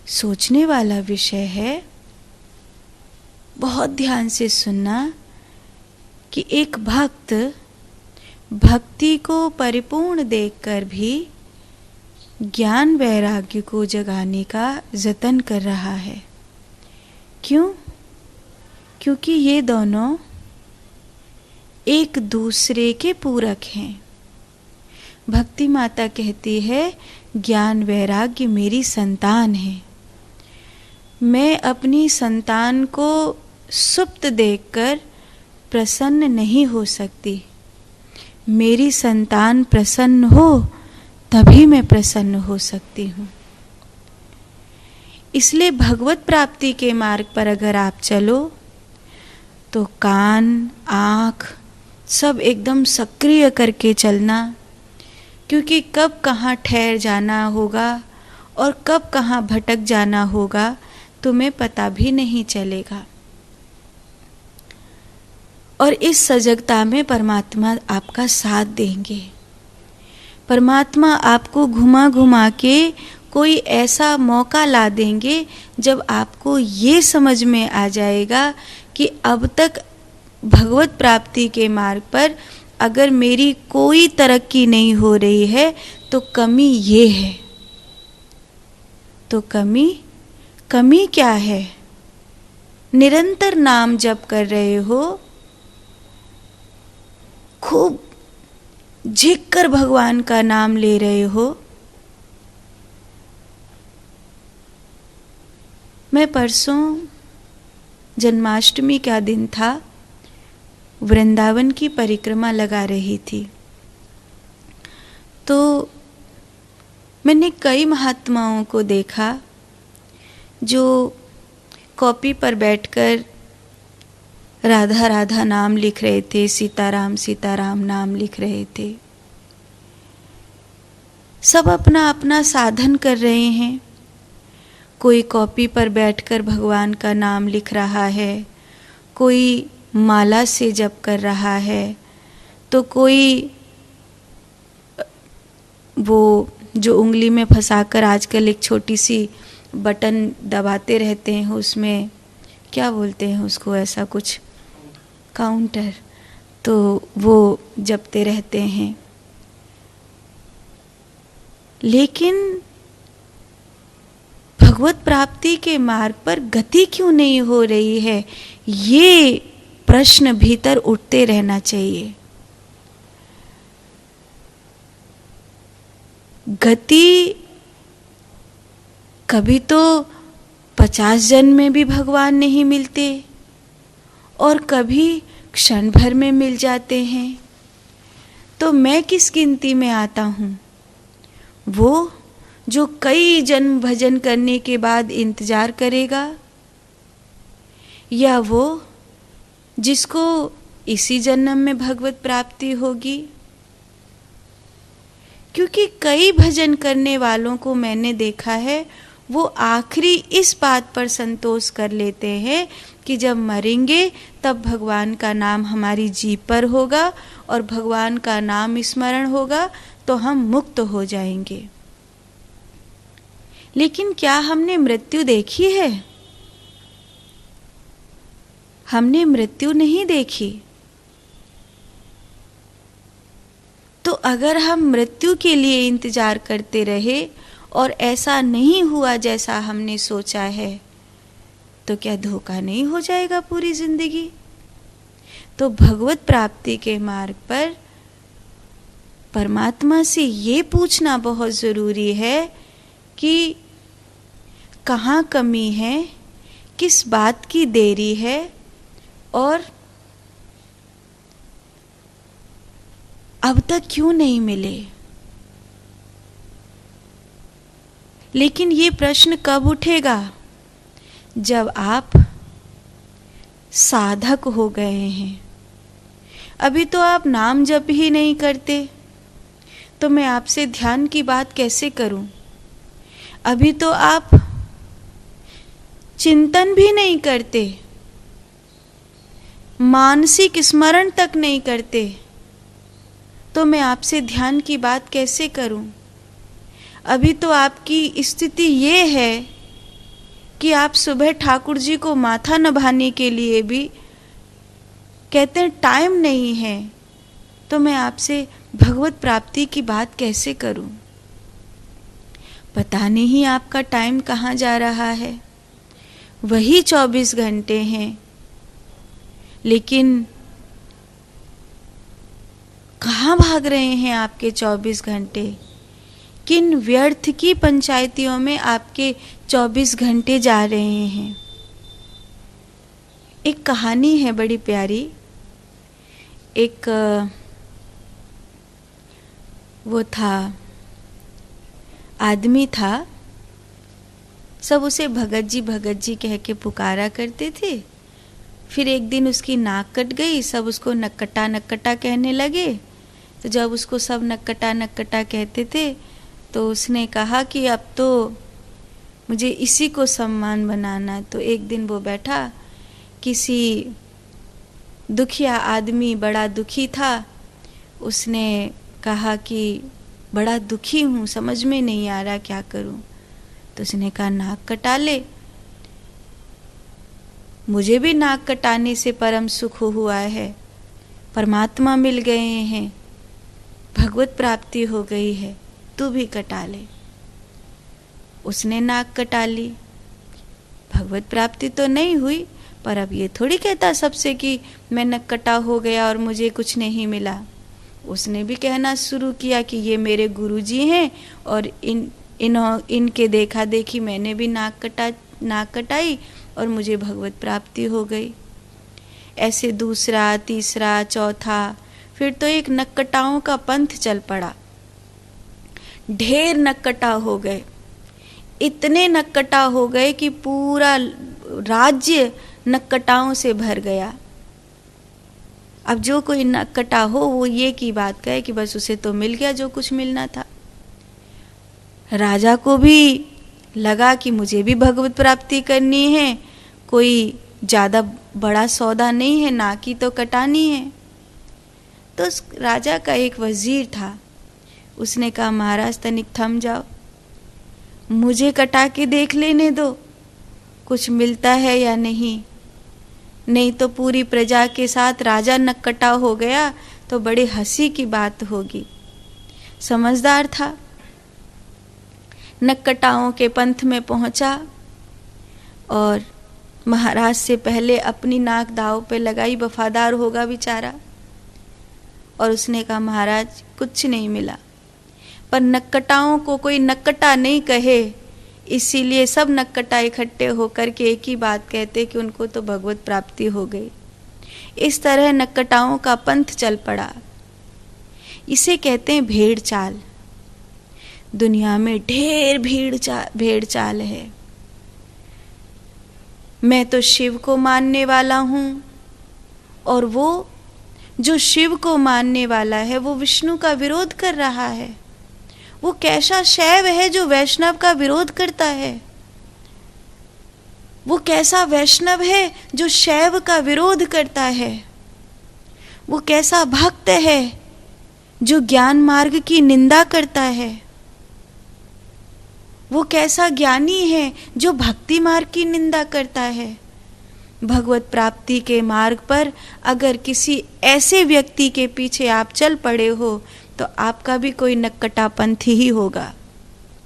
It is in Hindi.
सोचने वाला विषय है। बहुत ध्यान से सुनना कि एक भक्त भक्ति को परिपूर्ण देखकर भी ज्ञान वैराग्य को जगाने का जतन कर रहा है। क्यों? क्योंकि ये दोनों एक दूसरे के पूरक हैं। भक्ति माता कहती है ज्ञान वैराग्य मेरी संतान है। मैं अपनी संतान को सुप्त देखकर प्रसन्न नहीं हो सकती। मेरी संतान प्रसन्न हो तभी मैं प्रसन्न हो सकती हूँ। इसलिए भगवत प्राप्ति के मार्ग पर अगर आप चलो तो कान, आँख सब एकदम सक्रिय करके चलना, क्योंकि कब कहाँ ठहर जाना होगा और कब कहाँ भटक जाना होगा तुम्हें पता भी नहीं चलेगा। और इस सजगता में परमात्मा आपका साथ देंगे। परमात्मा आपको घुमा घुमा के कोई ऐसा मौका ला देंगे जब आपको ये समझ में आ जाएगा कि अब तक भगवत प्राप्ति के मार्ग पर अगर मेरी कोई तरक्की नहीं हो रही है तो कमी ये है। तो कमी क्या है? निरंतर नाम जप कर रहे हो, खूब झिक कर भगवान का नाम ले रहे हो। मैं परसों जन्माष्टमी का दिन था, वृंदावन की परिक्रमा लगा रही थी, तो मैंने कई महात्माओं को देखा जो कॉपी पर बैठकर राधा राधा नाम लिख रहे थे, सीताराम सीताराम नाम लिख रहे थे। सब अपना अपना साधन कर रहे हैं। कोई कॉपी पर बैठकर भगवान का नाम लिख रहा है, कोई माला से जप कर रहा है, तो कोई वो जो उंगली में फंसाकर आजकल एक छोटी सी बटन दबाते रहते हैं, उसमें क्या बोलते हैं उसको, ऐसा कुछ काउंटर, तो वो जपते रहते हैं। लेकिन भगवत प्राप्ति के मार्ग पर गति क्यों नहीं हो रही है, ये प्रश्न भीतर उठते रहना चाहिए। गति कभी तो 50 जन्म में भी भगवान नहीं मिलते और कभी क्षण भर में मिल जाते हैं। तो मैं किस गिनती में आता हूँ? वो जो कई जन्म भजन करने के बाद इंतजार करेगा, या वो जिसको इसी जन्म में भगवत प्राप्ति होगी? क्योंकि कई भजन करने वालों को मैंने देखा है, वो आखिरी इस बात पर संतोष कर लेते हैं कि जब मरेंगे तब भगवान का नाम हमारी जीभ पर होगा और भगवान का नाम स्मरण होगा तो हम मुक्त हो जाएंगे। लेकिन क्या हमने मृत्यु देखी है? हमने मृत्यु नहीं देखी। तो अगर हम मृत्यु के लिए इंतजार करते रहे और ऐसा नहीं हुआ जैसा हमने सोचा है, तो क्या धोखा नहीं हो जाएगा पूरी जिंदगी? तो भगवत प्राप्ति के मार्ग पर परमात्मा से ये पूछना बहुत जरूरी है कि कहाँ कमी है, किस बात की देरी है, और अब तक क्यों नहीं मिले। लेकिन ये प्रश्न कब उठेगा? जब आप साधक हो गए हैं। अभी तो आप नाम जप ही नहीं करते, तो मैं आपसे ध्यान की बात कैसे करूं? अभी तो आप चिंतन भी नहीं करते, मानसिक स्मरण तक नहीं करते, तो मैं आपसे ध्यान की बात कैसे करूं? अभी तो आपकी स्थिति ये है कि आप सुबह ठाकुर जी को माथा नभाने के लिए भी कहते हैं टाइम नहीं है, तो मैं आपसे भगवत प्राप्ति की बात कैसे करूं? पता नहीं आपका टाइम कहाँ जा रहा है। वही 24 घंटे हैं, लेकिन कहाँ भाग रहे हैं आपके 24 घंटे? किन व्यर्थ की पंचायतियों में आपके 24 घंटे जा रहे हैं? एक कहानी है बड़ी प्यारी। एक वो था, आदमी था, सब उसे भगत जी कह के पुकारा करते थे। फिर एक दिन उसकी नाक कट गई, सब उसको नक्कटा नक्कटा कहने लगे। तो जब उसको सब नक्कटा नक्कटा कहते थे तो उसने कहा कि अब तो मुझे इसी को सम्मान बनाना। तो एक दिन वो बैठा, किसी दुखिया आदमी बड़ा दुखी था, उसने कहा कि बड़ा दुखी हूँ, समझ में नहीं आ रहा क्या करूँ। तो उसने कहा नाक कटा ले। मुझे भी नाक कटाने से परम सुख हुआ है, परमात्मा मिल गए हैं, भगवत प्राप्ति हो गई है, तू भी कटा ले। उसने नाक कटा ली। भगवत प्राप्ति तो नहीं हुई, पर अब ये थोड़ी कहता सबसे कि मैं नक कटा हो गया और मुझे कुछ नहीं मिला। उसने भी कहना शुरू किया कि ये मेरे गुरुजी हैं और इनके देखा देखी मैंने भी नाक कटाई और मुझे भगवत प्राप्ति हो गई। ऐसे दूसरा, तीसरा, चौथा, फिर तो एक नक्कटाओं का पंथ चल पड़ा। ढेर नक्कटा हो गए, इतने नक्कटा हो गए कि पूरा राज्य नक्कटाओं से भर गया। अब जो कोई नक्कटा हो वो ये की बात कहे कि बस उसे तो मिल गया जो कुछ मिलना था। राजा को भी लगा कि मुझे भी भगवत प्राप्ति करनी है, कोई ज़्यादा बड़ा सौदा नहीं है, नाक ही तो कटानी है। तो उस राजा का एक वजीर था, उसने कहा महाराज तनिक थम जाओ, मुझे कटा के देख लेने दो कुछ मिलता है या नहीं, नहीं तो पूरी प्रजा के साथ राजा नक्कटा हो गया तो बड़ी हंसी की बात होगी। समझदार था, नक्कटाओं के पंथ में पहुंचा और महाराज से पहले अपनी नाक दाव पे लगाई, वफादार होगा बेचारा। और उसने कहा महाराज कुछ नहीं मिला, पर नक्कटाओं को कोई नक्कटा नहीं कहे, इसीलिए सब नक्कटा इकट्ठे होकर के एक ही बात कहते कि उनको तो भगवत प्राप्ति हो गई। इस तरह नक्कटाओं का पंथ चल पड़ा। इसे कहते हैं भेड़ चाल। दुनिया में ढेर भेड़ चाल है। मैं तो शिव को मानने वाला हूँ और वो जो शिव को मानने वाला है वो विष्णु का विरोध कर रहा है। वो कैसा शैव है जो वैष्णव का विरोध करता है? वो कैसा वैष्णव है जो शैव का विरोध करता है? वो कैसा भक्त है जो ज्ञान मार्ग की निंदा करता है? वो कैसा ज्ञानी है जो भक्ति मार्ग की निंदा करता है? भगवत प्राप्ति के मार्ग पर अगर किसी ऐसे व्यक्ति के पीछे आप चल पड़े हो तो आपका भी कोई नक्कटा पंथ ही होगा।